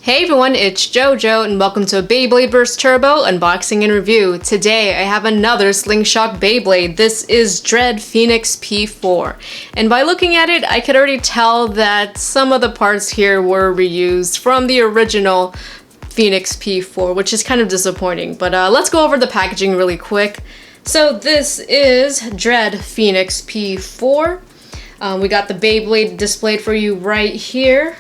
Hey everyone, it's JoJo and welcome to a Beyblade vs. Turbo unboxing and review. Today I have another SlingShock Beyblade. This is Dread Phoenix P4. And by looking at it, I could already tell that some of the parts here were reused from the original Phoenix P4, which is kind of disappointing. But let's go over the packaging really quick. So this is Dread Phoenix P4. We got the Beyblade displayed for you right here.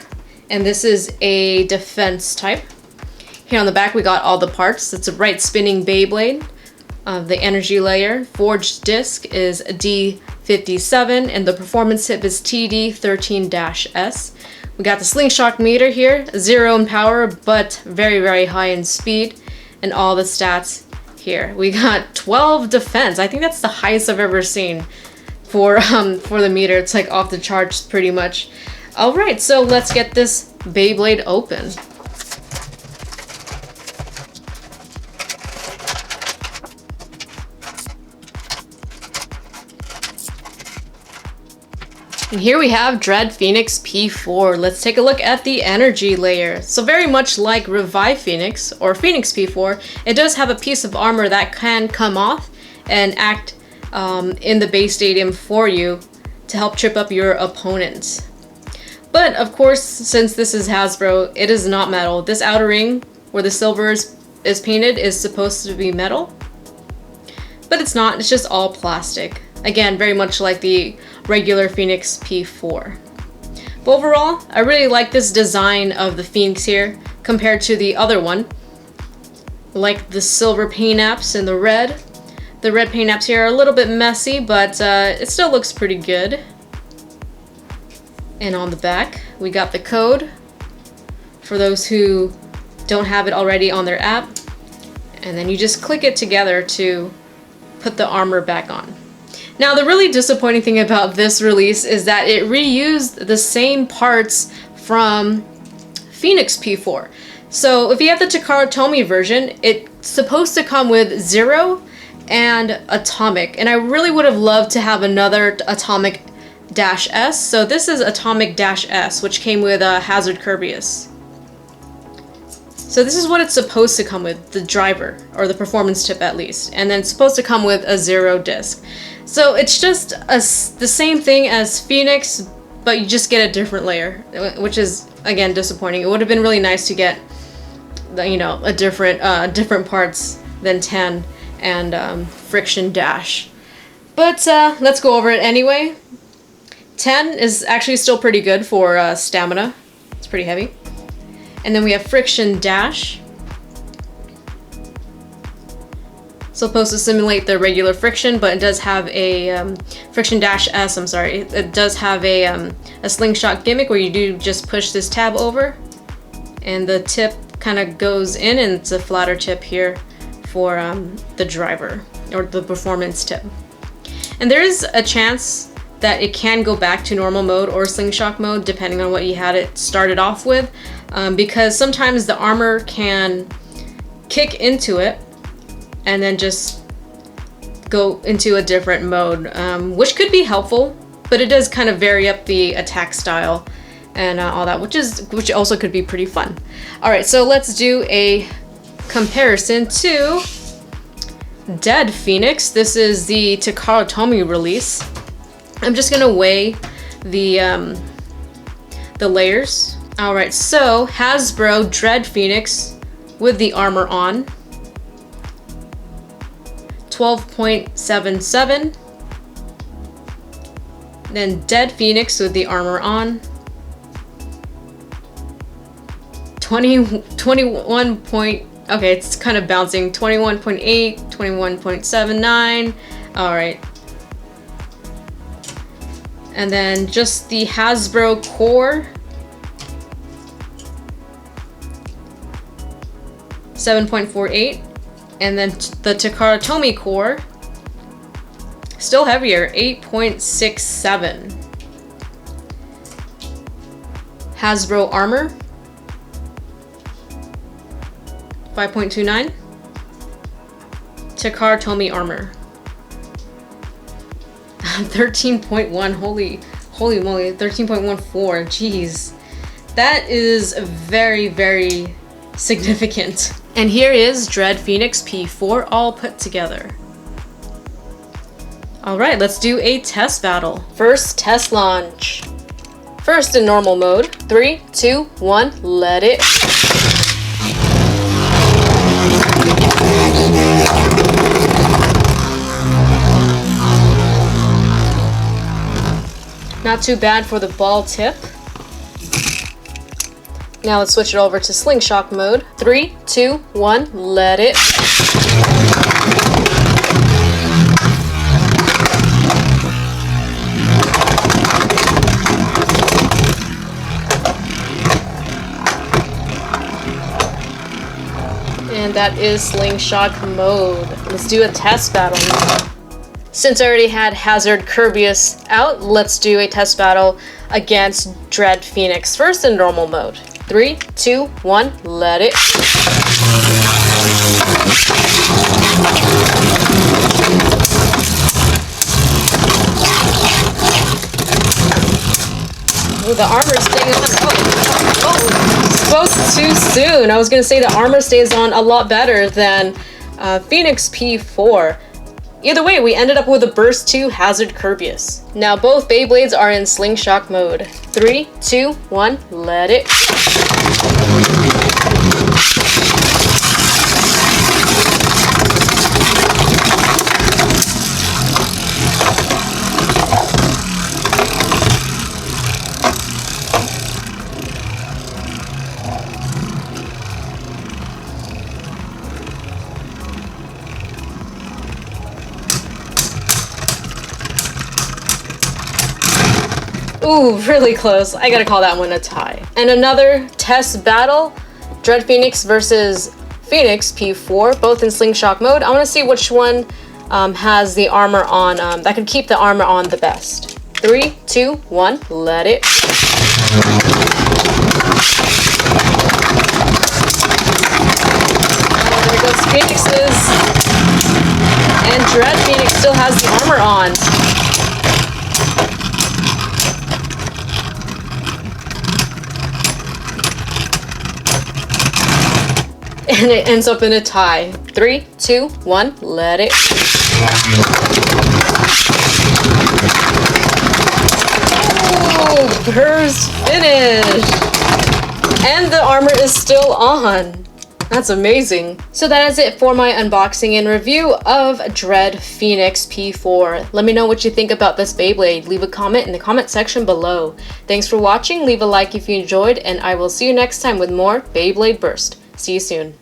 And this is a defense type. Here on the back we got all the parts. It's a right spinning Beyblade. The energy layer forged disc is D57 and the performance tip is TD13-S. We got the SlingShock meter here, 0 in power but very high in speed, and all the stats here. We got 12 defense. I think that's the highest I've ever seen for the meter. It's like off the charts pretty much. Alright, so let's get this Beyblade open. And here we have Dread Phoenix P4. Let's take a look at the energy layer. So very much like Revive Phoenix or Phoenix P4, it does have a piece of armor that can come off and act in the base stadium for you to help trip up your opponents. But of course, since this is Hasbro, it is not metal. This outer ring where the silver is painted is supposed to be metal, but it's not. It's just all plastic. Again, very much like the regular Phoenix P4. But overall, I really like this design of the Phoenix here compared to the other one. Like the silver paint apps and the red. The red paint apps here are a little bit messy, but it still looks pretty good. And on the back, we got the code for those who don't have it already on their app. And then you just click it together to put the armor back on. Now, the really disappointing thing about this release is that it reused the same parts from Phoenix P4. So if you have the Takara Tomy version, it's supposed to come with 0 and Atomic. And I really would have loved to have another Atomic -S. So this is Atomic -S, which came with Hazard Kirbyus. So this is what it's supposed to come with, the driver, or the performance tip at least. And then it's supposed to come with a 0 disc. So it's just the same thing as Phoenix, but you just get a different layer, which is, again, disappointing. It would have been really nice to get, a different parts than 10 and Friction Dash. But let's go over it anyway. 10 is actually still pretty good for stamina. It's pretty heavy. And then we have Friction Dash. It's supposed to simulate the regular friction, but it does have a Friction Dash S, I'm sorry. It does have a SlingShock gimmick where you do just push this tab over and the tip kind of goes in, and it's a flatter tip here for the driver or the performance tip. And there is a chance that it can go back to normal mode or SlingShock mode depending on what you had it started off with, because sometimes the armor can kick into it and then just go into a different mode, which could be helpful, but it does kind of vary up the attack style and all that, which also could be pretty fun. All right, so let's do a comparison to Dead Phoenix. This is the Takara Tomy release. I'm just gonna weigh the layers. All right, so Hasbro Dread Phoenix with the armor on, 12.77. Then Dead Phoenix with the armor on, 21 point. Okay, it's kind of bouncing. 21.8, 21.79. All right. And then just the Hasbro core, 7.48. And then the Takara Tomy core, still heavier, 8.67. Hasbro armor, 5.29. Takara Tomy armor, 13.1. Holy moly, 13.14. Jeez. That is very, very significant. And here is Dread Phoenix P4 all put together. Alright, let's do a test battle. First test launch. First in normal mode. 3, 2, 1, let it. Not too bad for the ball tip. Now let's switch it over to SlingShock mode. 3, 2, 1, let it. And that is SlingShock mode. Let's do a test battle now. Since I already had Hazard Kirbyus out, let's do a test battle against Dread Phoenix. First in normal mode. 3, 2, 1, let it. Ooh, the armor is staying on. Spoke too soon. I was gonna say the armor stays on a lot better than Phoenix P4. Either way, we ended up with a Burst 2 Hazard Kirbyus. Now both Beyblades are in SlingShock mode. 3, 2, 1, let it. Ooh, really close. I gotta call that one a tie. And another test battle, Dread Phoenix versus Phoenix P4, both in SlingShock mode. I wanna see which one has the armor on, that could keep the armor on the best. 3, 2, 1, let it. Oh, there goes Phoenix's. And Dread Phoenix still has the armor on. And it ends up in a tie. 3, 2, 1, let it. Oh, hers finished. And the armor is still on. That's amazing. So that is it for my unboxing and review of Dread Phoenix P4. Let me know what you think about this Beyblade. Leave a comment in the comment section below. Thanks for watching. Leave a like if you enjoyed, and I will see you next time with more Beyblade Burst. See you soon.